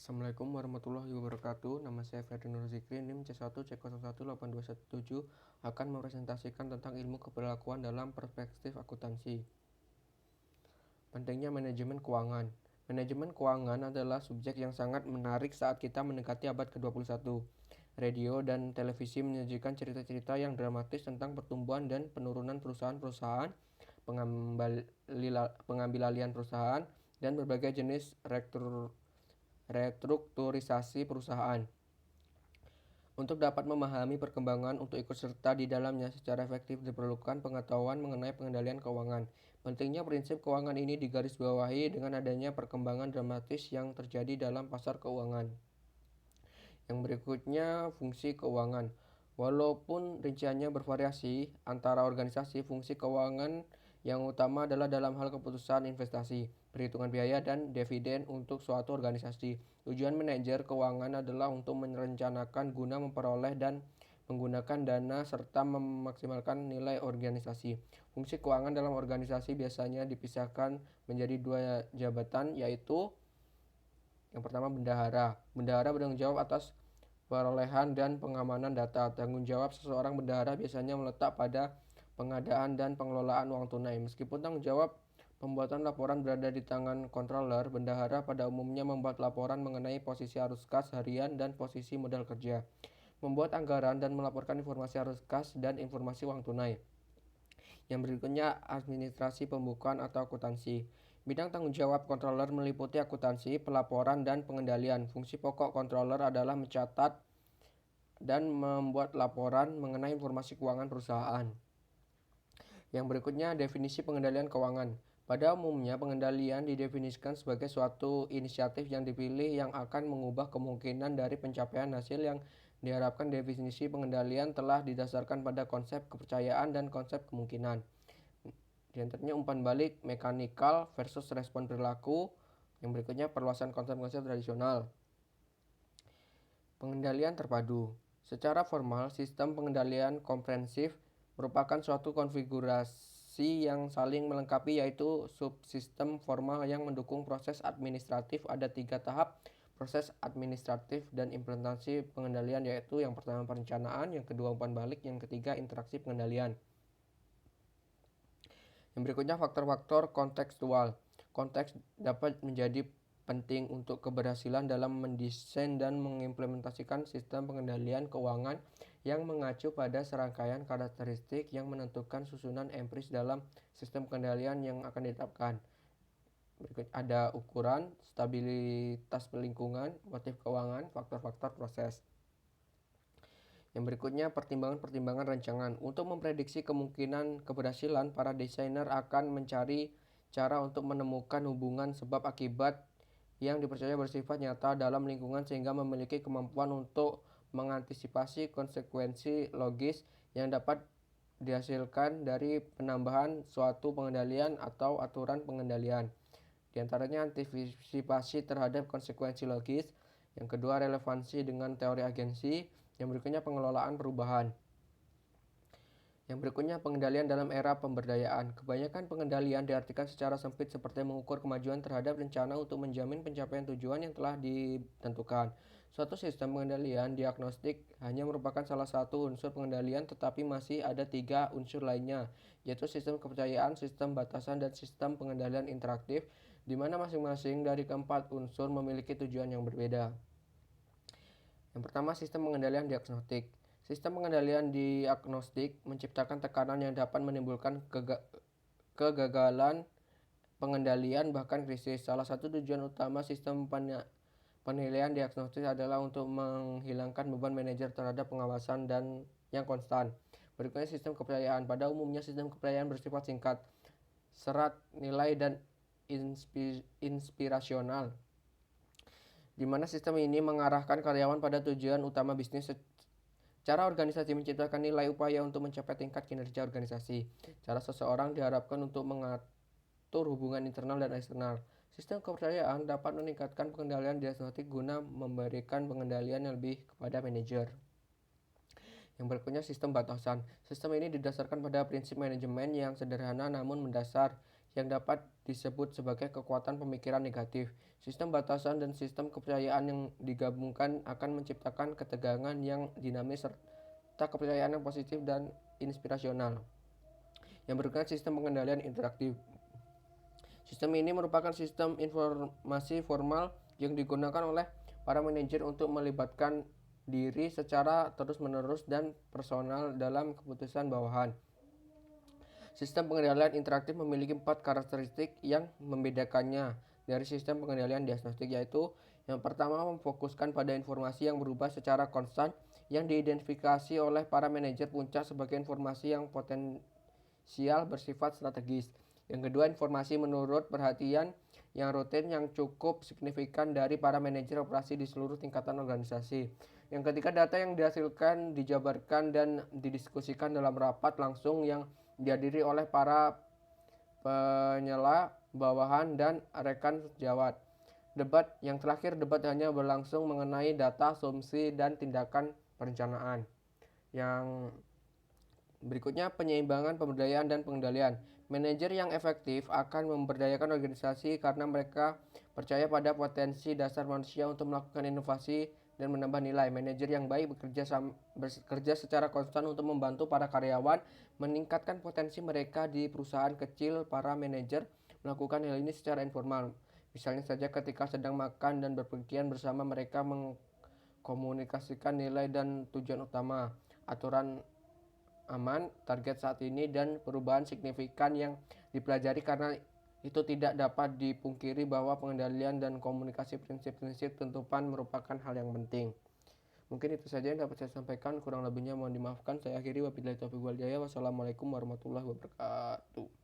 Assalamualaikum warahmatullahi wabarakatuh. Nama saya Ferdi Nur Zikri, NIM C1C018217 akan mepresentasikan tentang ilmu keberlakuan dalam perspektif akuntansi. Pentingnya manajemen keuangan. Manajemen keuangan adalah subjek yang sangat menarik saat kita mendekati abad ke-21. Radio dan televisi menyajikan cerita-cerita yang dramatis tentang pertumbuhan dan penurunan perusahaan-perusahaan, pengambil alihan perusahaan, dan berbagai jenis restrukturisasi perusahaan. Untuk dapat memahami perkembangan untuk ikut serta di dalamnya secara efektif diperlukan pengetahuan mengenai pengendalian keuangan. Pentingnya prinsip keuangan ini digarisbawahi dengan adanya perkembangan dramatis yang terjadi dalam pasar keuangan. Yang berikutnya, fungsi keuangan. Walaupun rinciannya bervariasi antara organisasi, fungsi keuangan yang utama adalah dalam hal keputusan investasi, perhitungan biaya, dan dividen untuk suatu organisasi. Tujuan manajer keuangan adalah untuk merencanakan guna memperoleh dan menggunakan dana serta memaksimalkan nilai organisasi. Fungsi keuangan dalam organisasi biasanya dipisahkan menjadi dua jabatan, yaitu yang pertama bendahara. Bendahara bertanggung jawab atas perolehan dan pengamanan data. Tanggung jawab seseorang bendahara biasanya meletak pada pengadaan dan pengelolaan uang tunai. Meskipun tanggung jawab pembuatan laporan berada di tangan controller, bendahara pada umumnya membuat laporan mengenai posisi arus kas harian dan posisi modal kerja, membuat anggaran dan melaporkan informasi arus kas dan informasi uang tunai. Yang berikutnya, administrasi pembukuan atau akuntansi. Bidang tanggung jawab controller meliputi akuntansi, pelaporan, dan pengendalian. Fungsi pokok controller adalah mencatat dan membuat laporan mengenai informasi keuangan perusahaan. Yang berikutnya, definisi pengendalian keuangan. Pada umumnya, pengendalian didefinisikan sebagai suatu inisiatif yang dipilih yang akan mengubah kemungkinan dari pencapaian hasil yang diharapkan. Definisi pengendalian telah didasarkan pada konsep kepercayaan dan konsep kemungkinan. Di antaranya umpan balik mekanikal versus respon perilaku. Yang berikutnya, perluasan konsep-konsep tradisional. Pengendalian terpadu. Secara formal, sistem pengendalian komprehensif merupakan suatu konfigurasi yang saling melengkapi, yaitu subsistem formal yang mendukung proses administratif. Ada 3 tahap proses administratif dan implementasi pengendalian, yaitu yang pertama perencanaan, yang kedua umpan balik, yang ketiga interaksi pengendalian. Yang berikutnya, faktor-faktor kontekstual. Konteks dapat menjadi penting untuk keberhasilan dalam mendesain dan mengimplementasikan sistem pengendalian keuangan yang mengacu pada serangkaian karakteristik yang menentukan susunan empiris dalam sistem pengendalian yang akan ditetapkan. Berikut ada ukuran, stabilitas lingkungan, motif keuangan, faktor-faktor proses. Yang berikutnya, pertimbangan-pertimbangan rancangan. Untuk memprediksi kemungkinan keberhasilan, para desainer akan mencari cara untuk menemukan hubungan sebab akibat yang dipercaya bersifat nyata dalam lingkungan sehingga memiliki kemampuan untuk mengantisipasi konsekuensi logis yang dapat dihasilkan dari penambahan suatu pengendalian atau aturan pengendalian. Di antaranya antisipasi terhadap konsekuensi logis, yang kedua relevansi dengan teori agensi, yang berikutnya pengelolaan perubahan. Yang berikutnya, pengendalian dalam era pemberdayaan. Kebanyakan pengendalian diartikan secara sempit seperti mengukur kemajuan terhadap rencana untuk menjamin pencapaian tujuan yang telah ditentukan. Suatu sistem pengendalian diagnostik hanya merupakan salah satu unsur pengendalian, tetapi masih ada 3 unsur lainnya, yaitu sistem kepercayaan, sistem batasan, dan sistem pengendalian interaktif, di mana masing-masing dari keempat unsur memiliki tujuan yang berbeda. Yang pertama, sistem pengendalian diagnostik. Sistem pengendalian diagnostik menciptakan tekanan yang dapat menimbulkan kegagalan pengendalian bahkan krisis. Salah satu tujuan utama sistem penilaian diagnostik adalah untuk menghilangkan beban manajer terhadap pengawasan dan yang konstan. Berikutnya, sistem kepercayaan. Pada umumnya sistem kepercayaan bersifat singkat, serat, nilai, dan inspirasional, di mana sistem ini mengarahkan karyawan pada tujuan utama bisnis. Cara organisasi menciptakan nilai upaya untuk mencapai tingkat kinerja organisasi. Cara seseorang diharapkan untuk mengatur hubungan internal dan eksternal. Sistem kepercayaan dapat meningkatkan pengendalian diagnostik guna memberikan pengendalian yang lebih kepada manajer. Yang berikutnya, sistem batasan. Sistem ini didasarkan pada prinsip manajemen yang sederhana namun mendasar, yang dapat disebut sebagai kekuatan pemikiran negatif. Sistem batasan dan sistem kepercayaan yang digabungkan akan menciptakan ketegangan yang dinamis serta kepercayaan yang positif dan inspirasional yang berikutnya sistem pengendalian interaktif. Sistem ini merupakan sistem informasi formal yang digunakan oleh para manajer untuk melibatkan diri secara terus-menerus dan personal dalam keputusan bawahan. Sistem pengendalian interaktif memiliki 4 karakteristik yang membedakannya dari sistem pengendalian diagnostik, yaitu yang pertama memfokuskan pada informasi yang berubah secara konstan yang diidentifikasi oleh para manajer puncak sebagai informasi yang potensial bersifat strategis. Yang kedua, informasi menurut perhatian yang rutin yang cukup signifikan dari para manajer operasi di seluruh tingkatan organisasi. Yang ketiga, data yang dihasilkan, dijabarkan, dan didiskusikan dalam rapat langsung yang dihadiri oleh para penyela, bawahan, dan rekan sejawat. Debat yang terakhir, debat hanya berlangsung mengenai data, asumsi, dan tindakan perencanaan. Yang berikutnya, penyeimbangan pemberdayaan dan pengendalian. Manajer yang efektif akan memberdayakan organisasi karena mereka percaya pada potensi dasar manusia untuk melakukan inovasi dan menambah nilai. Manajer yang baik bekerja secara konstan untuk membantu para karyawan meningkatkan potensi mereka di perusahaan kecil. Para manajer melakukan hal ini secara informal. Misalnya saja ketika sedang makan dan berpergian bersama, mereka mengkomunikasikan nilai dan tujuan utama, aturan aman, target saat ini, dan perubahan signifikan yang dipelajari. Karena itu tidak dapat dipungkiri bahwa pengendalian dan komunikasi prinsip-prinsip tentupan merupakan hal yang penting. Mungkin itu saja yang dapat saya sampaikan, kurang lebihnya mohon dimaafkan. Saya akhiri, wabillahi taufiq wal hidayah. Wassalamualaikum warahmatullahi wabarakatuh.